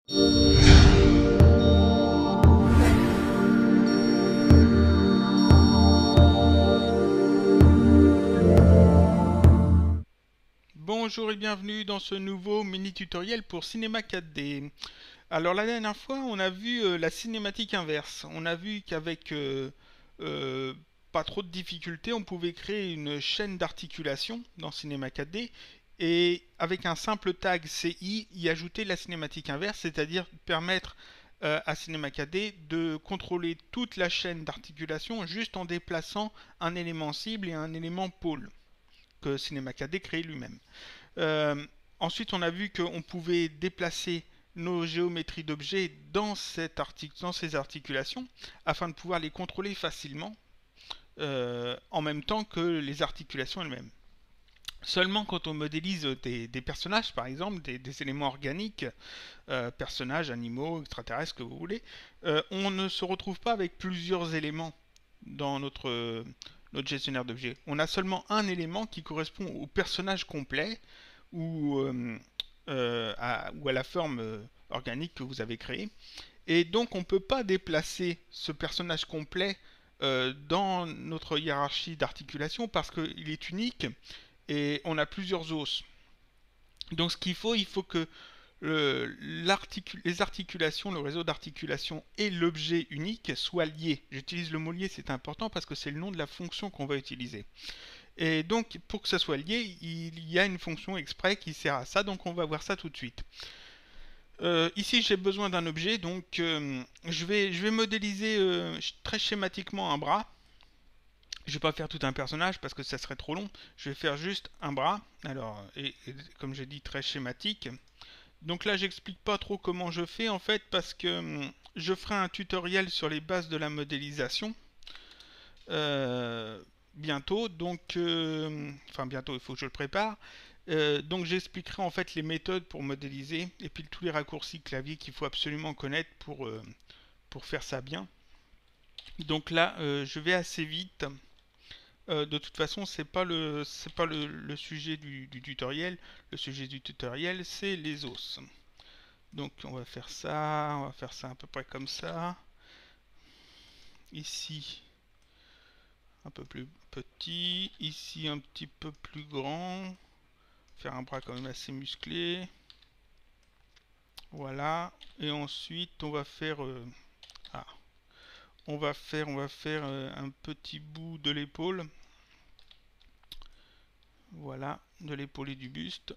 Bonjour et bienvenue dans ce nouveau mini tutoriel pour Cinema 4D. Alors la dernière fois on a vu la cinématique inverse. On a vu qu'avec euh, pas trop de difficultés on pouvait créer une chaîne d'articulation dans Cinema 4D et avec un simple tag CI y ajouter la cinématique inverse, c'est-à-dire permettre à Cinema 4D de contrôler toute la chaîne d'articulation juste en déplaçant un élément cible et un élément pôle que Cinema 4D crée lui-même. Euh, Ensuite, on a vu qu'on pouvait déplacer nos géométries d'objets dans ces articulations afin de pouvoir les contrôler facilement en même temps que les articulations elles-mêmes. Seulement quand on modélise des personnages, par exemple, des éléments organiques, personnages, animaux, extraterrestres, que vous voulez, on ne se retrouve pas avec plusieurs éléments dans notre gestionnaire d'objets. On a seulement un élément qui correspond au personnage complet ou à la forme organique que vous avez créée. Et donc on ne peut pas déplacer ce personnage complet dans notre hiérarchie d'articulation parce qu'il est unique et on a plusieurs os. Donc ce qu'il faut, il faut que les articulations, le réseau d'articulation et l'objet unique soient liés. J'utilise le mot lié, c'est important parce que c'est le nom de la fonction qu'on va utiliser. Et donc, pour que ça soit lié, il y a une fonction exprès qui sert à ça, donc on va voir ça tout de suite. Ici, j'ai besoin d'un objet, donc je vais modéliser très schématiquement un bras. Je ne vais pas faire tout un personnage parce que ça serait trop long. Je vais faire juste un bras. Alors, et comme j'ai dit, très schématique. Donc là, j'explique pas trop comment je fais en fait parce que je ferai un tutoriel sur les bases de la modélisation. Bientôt, donc enfin bientôt, il faut que je le prépare. Donc j'expliquerai en fait les méthodes pour modéliser et puis tous les raccourcis clavier qu'il faut absolument connaître pour faire ça bien. Donc là, je vais assez vite. De toute façon, c'est pas le sujet du tutoriel. Le sujet du tutoriel, c'est les os. Donc on va faire ça à peu près comme ça. Ici, un peu plus petit, ici un petit peu plus grand, faire un bras quand même assez musclé, voilà, et ensuite on va faire ah, on va faire un petit bout de l'épaule, voilà, de l'épaule et du buste,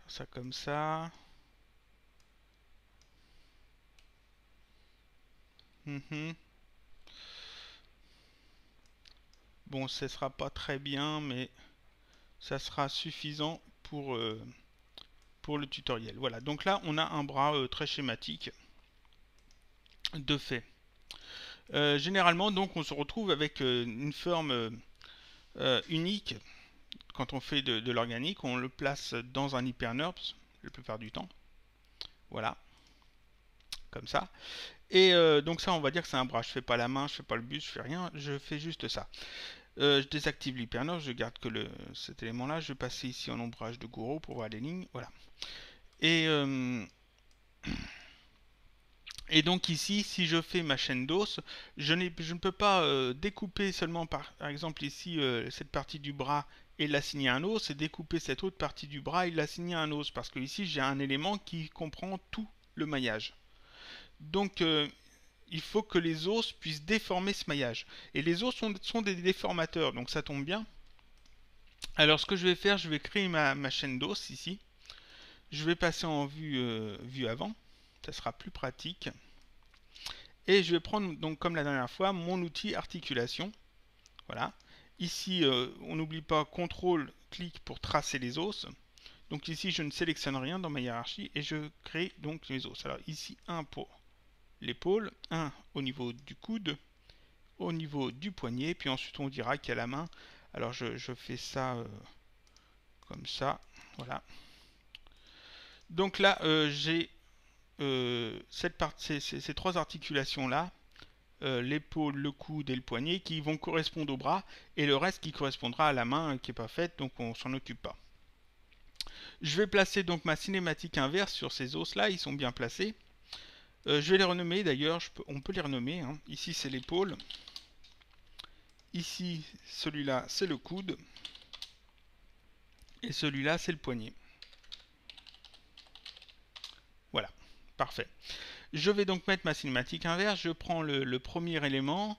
ça comme ça. Mhm. Bon, ce sera pas très bien, mais ça sera suffisant pour le tutoriel. Voilà, donc là on a un bras très schématique de fait. Généralement, donc, on se retrouve avec une forme unique. Quand on fait de l'organique, on le place dans un hyperNURBS la plupart du temps. Voilà, comme ça. Et donc ça, on va dire que c'est un bras. Je fais pas la main, je fais pas le buste, je fais rien. Je fais juste ça. Je désactive l'hyperNURBS, je garde que cet élément-là. Je vais passer ici en ombrage de Gouraud pour voir les lignes. Voilà. Et Et donc ici, si je fais ma chaîne d'os, je ne peux pas découper seulement par exemple ici cette partie du bras et l'assigner un os, et découper cette autre partie du bras et l'assigner un os, parce que ici j'ai un élément qui comprend tout le maillage. Donc il faut que les os puissent déformer ce maillage. Et les os sont des déformateurs, donc ça tombe bien. Alors ce que je vais faire, je vais créer ma chaîne d'os ici. Je vais passer en vue avant, ça sera plus pratique. Et je vais prendre, donc comme la dernière fois, mon outil articulation. Voilà. Ici, on n'oublie pas CTRL, clic pour tracer les os. Donc ici, je ne sélectionne rien dans ma hiérarchie et je crée donc les os. Alors ici, un pour l'épaule, un au niveau du coude, au niveau du poignet, puis ensuite on dira qu'il y a la main. Alors je fais ça comme ça. Voilà. Donc là, j'ai ces trois articulations-là, l'épaule, le coude et le poignet qui vont correspondre au bras et le reste qui correspondra à la main qui n'est pas faite, donc on s'en occupe pas. Je vais placer donc ma cinématique inverse sur ces os là, ils sont bien placés. Je vais les renommer d'ailleurs, on peut les renommer, hein. Ici c'est l'épaule, ici celui-là c'est le coude, et celui-là c'est le poignet. Voilà, parfait. Je vais donc mettre ma cinématique inverse, je prends le premier élément,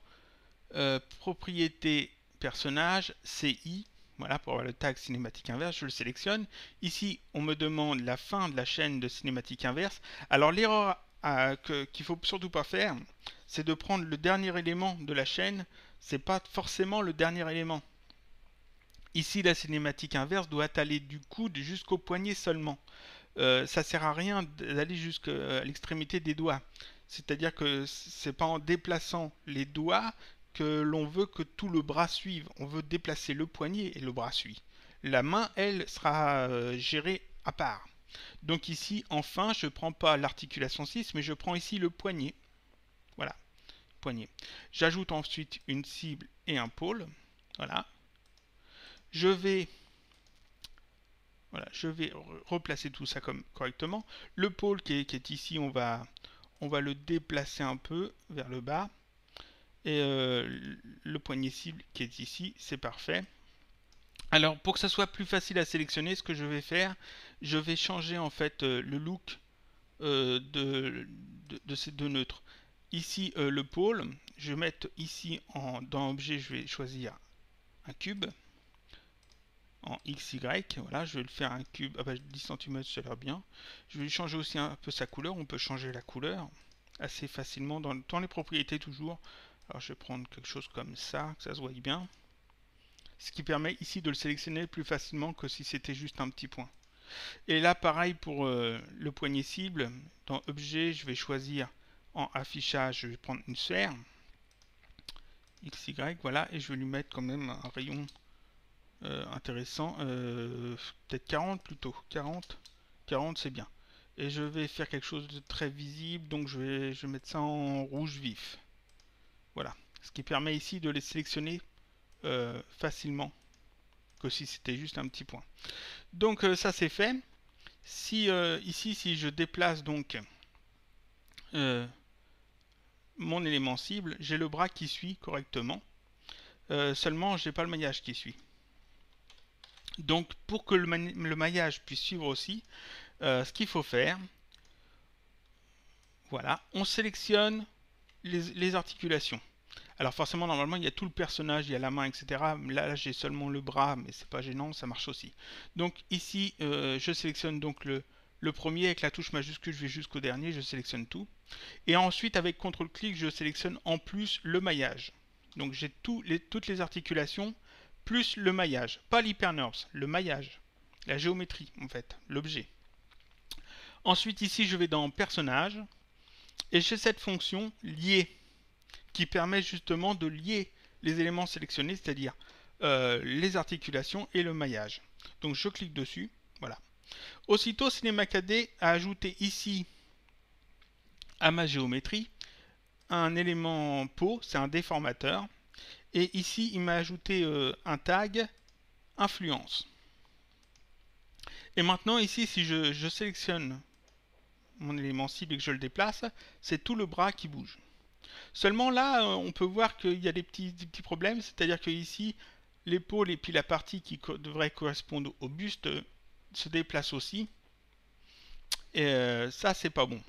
propriété personnage, CI, voilà pour avoir le tag cinématique inverse, je le sélectionne. Ici on me demande la fin de la chaîne de cinématique inverse. Alors l'erreur qu'il ne faut surtout pas faire, c'est de prendre le dernier élément de la chaîne, c'est pas forcément le dernier élément. Ici la cinématique inverse doit aller du coude jusqu'au poignet seulement. Ça sert à rien d'aller jusqu'à l'extrémité des doigts. C'est-à-dire que c'est pas en déplaçant les doigts que l'on veut que tout le bras suive. On veut déplacer le poignet et le bras suit. La main, elle, sera gérée à part. Donc ici, enfin, je ne prends pas l'articulation 6, mais je prends ici le poignet. Voilà, poignet. J'ajoute ensuite une cible et un pôle. Voilà. Je vais replacer tout ça correctement. Le pôle qui est ici, on va le déplacer un peu vers le bas. Et le poignet cible qui est ici, c'est parfait. Alors pour que ça soit plus facile à sélectionner, ce que je vais faire, je vais changer en fait le look de ces deux neutres. Ici le pôle, je vais mettre ici dans objet, je vais choisir un cube en XY, voilà, je vais le faire un cube, 10 cm ça a l'air bien. Je vais lui changer aussi un peu sa couleur, on peut changer la couleur assez facilement dans les propriétés toujours. Alors je vais prendre quelque chose comme ça, que ça se voit bien. Ce qui permet ici de le sélectionner plus facilement que si c'était juste un petit point. Et là pareil pour le poignet cible, dans objet je vais choisir en affichage, je vais prendre une sphère, XY, voilà, et je vais lui mettre quand même un rayon intéressant, peut-être 40 plutôt, 40 c'est bien. Et je vais faire quelque chose de très visible, donc je vais mettre ça en rouge vif. Voilà, ce qui permet ici de les sélectionner facilement que si c'était juste un petit point. Donc ça c'est fait. Si ici si je déplace donc mon élément cible, j'ai le bras qui suit correctement. Seulement j'ai pas le maillage qui suit. Donc pour que le maillage puisse suivre aussi, ce qu'il faut faire, voilà, on sélectionne les articulations. Alors forcément, normalement, il y a tout le personnage, il y a la main, etc. Là j'ai seulement le bras, mais c'est pas gênant, ça marche aussi. Donc ici, je sélectionne donc le premier avec la touche majuscule, je vais jusqu'au dernier, je sélectionne tout. Et ensuite, avec CTRL-clic, je sélectionne en plus le maillage. Donc j'ai toutes les articulations, plus le maillage. Pas l'hypernerves, le maillage. La géométrie, en fait, l'objet. Ensuite, ici, je vais dans Personnage, et j'ai cette fonction lier, qui permet justement de lier les éléments sélectionnés, c'est-à-dire les articulations et le maillage. Donc je clique dessus, voilà. Aussitôt, Cinema 4D a ajouté ici à ma géométrie un élément peau, c'est un déformateur. Et ici, il m'a ajouté un tag influence. Et maintenant, ici, si je sélectionne mon élément cible et que je le déplace, c'est tout le bras qui bouge. Seulement là, on peut voir qu'il y a des petits problèmes, c'est-à-dire que ici, l'épaule et puis la partie qui devrait correspondre au buste se déplacent aussi. Et ça, c'est pas bon.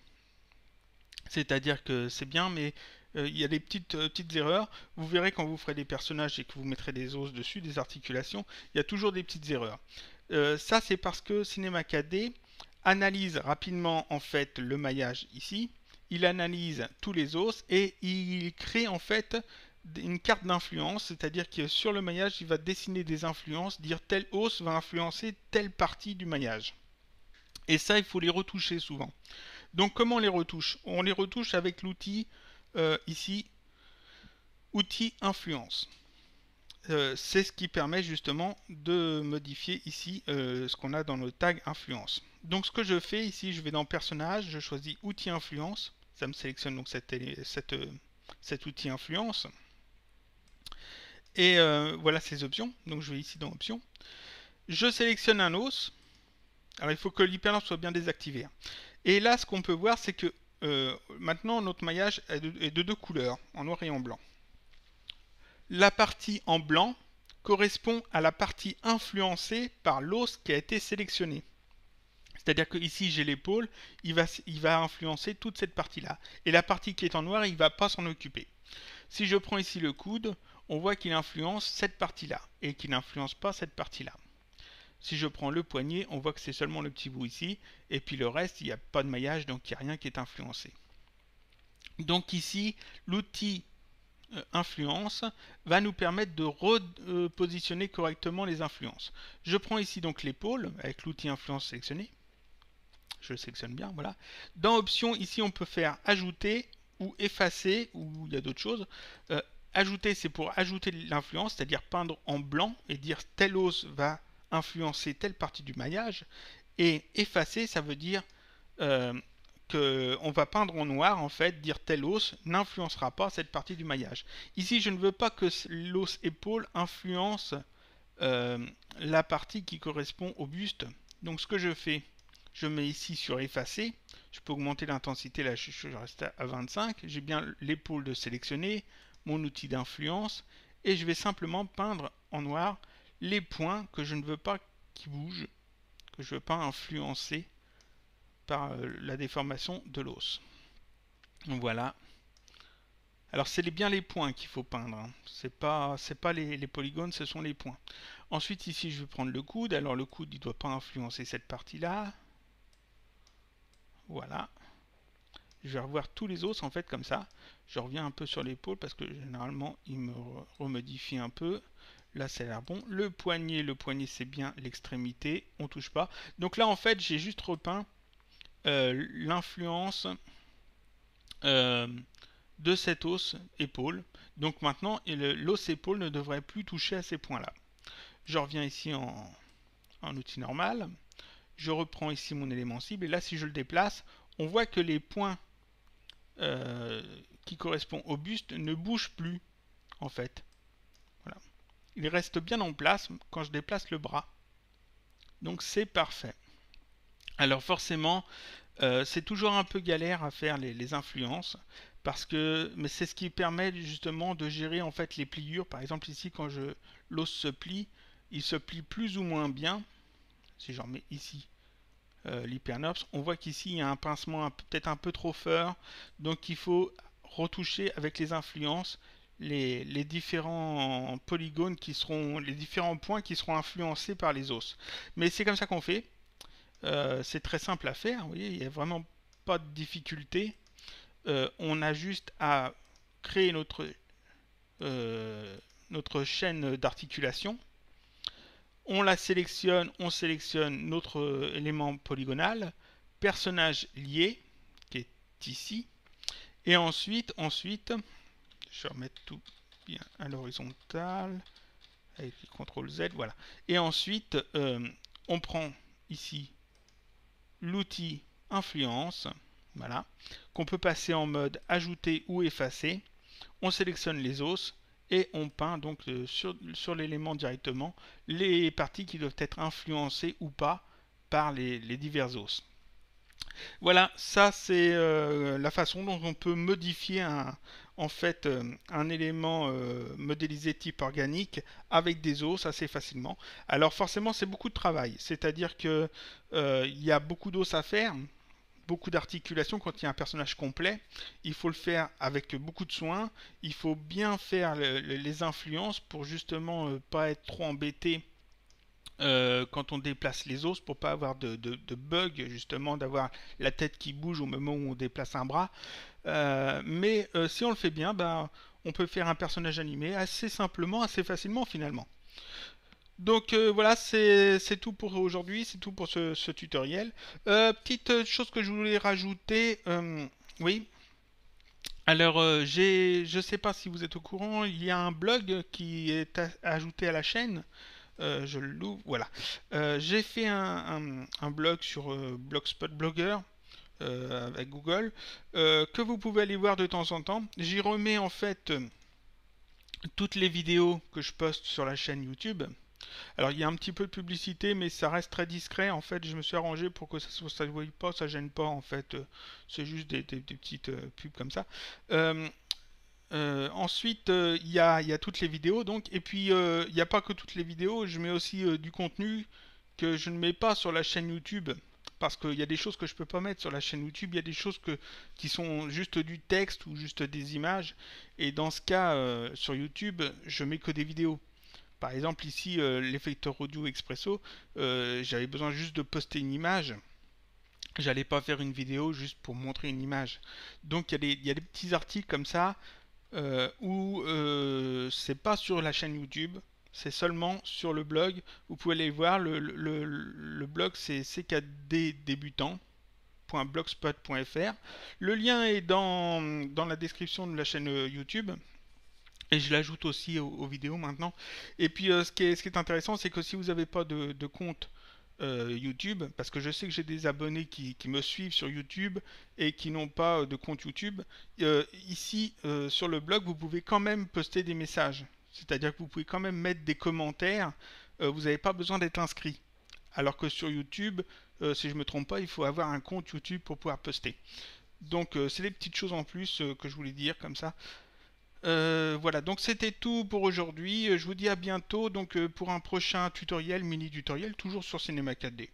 C'est-à-dire que c'est bien, mais il y a des petites erreurs. Vous verrez quand vous ferez des personnages et que vous mettrez des os dessus, des articulations, il y a toujours des petites erreurs. Ça, c'est parce que Cinema 4D analyse rapidement en fait le maillage ici. Il analyse tous les os et il crée en fait une carte d'influence, c'est-à-dire que sur le maillage, il va dessiner des influences, dire tel os va influencer telle partie du maillage. Et ça, il faut les retoucher souvent. Donc comment on les retouche? On les retouche avec l'outil ici, outil influence. C'est ce qui permet justement de modifier ici ce qu'on a dans le tag influence. Donc ce que je fais ici, je vais dans personnage, je choisis outil influence, ça me sélectionne donc cet outil influence. Et voilà ces options, donc je vais ici dans options. Je sélectionne un os, Alors il faut que l'hyperlapse soit bien désactivé. Et là, ce qu'on peut voir, c'est que maintenant notre maillage est de deux couleurs, en noir et en blanc. La partie en blanc correspond à la partie influencée par l'os qui a été sélectionné. C'est-à-dire que ici j'ai l'épaule, il va influencer toute cette partie-là. Et la partie qui est en noir, il ne va pas s'en occuper. Si je prends ici le coude, on voit qu'il influence cette partie-là et qu'il n'influence pas cette partie-là. Si je prends le poignet, on voit que c'est seulement le petit bout ici, et puis le reste, il n'y a pas de maillage, donc il n'y a rien qui est influencé. Donc ici, l'outil influence va nous permettre de repositionner correctement les influences. Je prends ici donc l'épaule avec l'outil influence sélectionné. Je le sélectionne bien, voilà. Dans options, ici on peut faire ajouter ou effacer, ou il y a d'autres choses. Ajouter, c'est pour ajouter l'influence, c'est-à-dire peindre en blanc et dire tel os va influencer telle partie du maillage. Et effacer, ça veut dire qu'on va peindre en noir, en fait, dire tel os n'influencera pas cette partie du maillage. Ici, je ne veux pas que l'os épaule influence la partie qui correspond au buste. Donc ce que je fais, je mets ici sur effacer, je peux augmenter l'intensité, là je reste à 25, j'ai bien l'épaule de sélectionner, mon outil d'influence, et je vais simplement peindre en noir les points que je ne veux pas qui bougent, que je ne veux pas influencer par la déformation de l'os. Voilà. Alors c'est bien les points qu'il faut peindre, hein. C'est pas les polygones, ce sont les points. Ensuite ici je vais prendre le coude, alors le coude il ne doit pas influencer cette partie-là. Voilà. Je vais revoir tous les os en fait comme ça. Je reviens un peu sur l'épaule parce que généralement il me remodifie un peu. Là ça a l'air bon. Le poignet c'est bien l'extrémité, on touche pas. Donc là en fait j'ai juste repeint l'influence de cet os épaule. Donc maintenant l'os épaule ne devrait plus toucher à ces points là. Je reviens ici en outil normal. Je reprends ici mon élément cible et là si je le déplace, on voit que les points qui correspondent au buste ne bougent plus en fait. Voilà. Ils restent bien en place quand je déplace le bras. Donc c'est parfait. Alors forcément, c'est toujours un peu galère à faire les influences parce que mais c'est ce qui permet justement de gérer en fait les pliures. Par exemple ici quand l'os se plie, il se plie plus ou moins bien. Si j'en mets ici l'hypernops, on voit qu'ici il y a un pincement peut-être un peu trop fort, donc il faut retoucher avec les influences les différents polygones qui seront, les différents points qui seront influencés par les os. Mais c'est comme ça qu'on fait. C'est très simple à faire, vous voyez, il n'y a vraiment pas de difficulté. On a juste à créer notre chaîne d'articulation. On la sélectionne, on sélectionne notre élément polygonal, personnage lié, qui est ici, et ensuite, je vais remettre tout bien à l'horizontale, avec CTRL Z, voilà. Et ensuite, on prend ici l'outil influence, voilà, qu'on peut passer en mode ajouter ou effacer. On sélectionne les os et on peint donc sur l'élément directement les parties qui doivent être influencées ou pas par les divers os. Voilà, ça c'est la façon dont on peut modifier un élément modélisé type organique avec des os assez facilement. Alors forcément c'est beaucoup de travail, c'est-à-dire que il y a beaucoup d'os à faire, beaucoup d'articulations quand il y a un personnage complet. Il faut le faire avec beaucoup de soin. Il faut bien faire les influences pour justement pas être trop embêté quand on déplace les os, pour pas avoir de bug, justement d'avoir la tête qui bouge au moment où on déplace un bras. Mais si on le fait bien, on peut faire un personnage animé assez simplement, assez facilement finalement. Donc voilà, c'est tout pour aujourd'hui, c'est tout pour ce tutoriel. Petite chose que je voulais rajouter, oui. Alors, je ne sais pas si vous êtes au courant, il y a un blog qui est ajouté à la chaîne. Je l'ouvre, voilà. J'ai fait un blog sur Blogspot Blogger avec Google que vous pouvez aller voir de temps en temps. J'y remets en fait toutes les vidéos que je poste sur la chaîne YouTube. Alors il y a un petit peu de publicité, mais ça reste très discret. En fait, je me suis arrangé pour que ça ne voie pas, ça gêne pas. En fait, c'est juste des petites pubs comme ça. Euh, ensuite, il y a toutes les vidéos, donc, et puis il n'y a pas que toutes les vidéos. Je mets aussi du contenu que je ne mets pas sur la chaîne YouTube. Parce qu'il y a des choses que je peux pas mettre sur la chaîne YouTube, il y a des choses qui sont juste du texte ou juste des images. Et dans ce cas, sur YouTube, je mets que des vidéos. Par exemple, ici, l'effecteur audio expresso, j'avais besoin juste de poster une image. J'allais pas faire une vidéo juste pour montrer une image. Donc il y a des petits articles comme ça où c'est pas sur la chaîne YouTube, c'est seulement sur le blog. Vous pouvez aller voir, le blog c'est ckddébutant.blogspot.fr. Le lien est dans la description de la chaîne YouTube. Et je l'ajoute aussi aux vidéos maintenant. Et puis ce qui est intéressant, c'est que si vous n'avez pas de compte YouTube, parce que je sais que j'ai des abonnés qui me suivent sur YouTube et qui n'ont pas de compte YouTube, ici sur le blog, vous pouvez quand même poster des messages. C'est-à-dire que vous pouvez quand même mettre des commentaires. Vous n'avez pas besoin d'être inscrit. Alors que sur YouTube, si je ne me trompe pas, il faut avoir un compte YouTube pour pouvoir poster. Donc c'est des petites choses en plus que je voulais dire comme ça. Voilà, donc c'était tout pour aujourd'hui. Je vous dis à bientôt donc pour un prochain tutoriel, mini tutoriel, toujours sur Cinema 4D.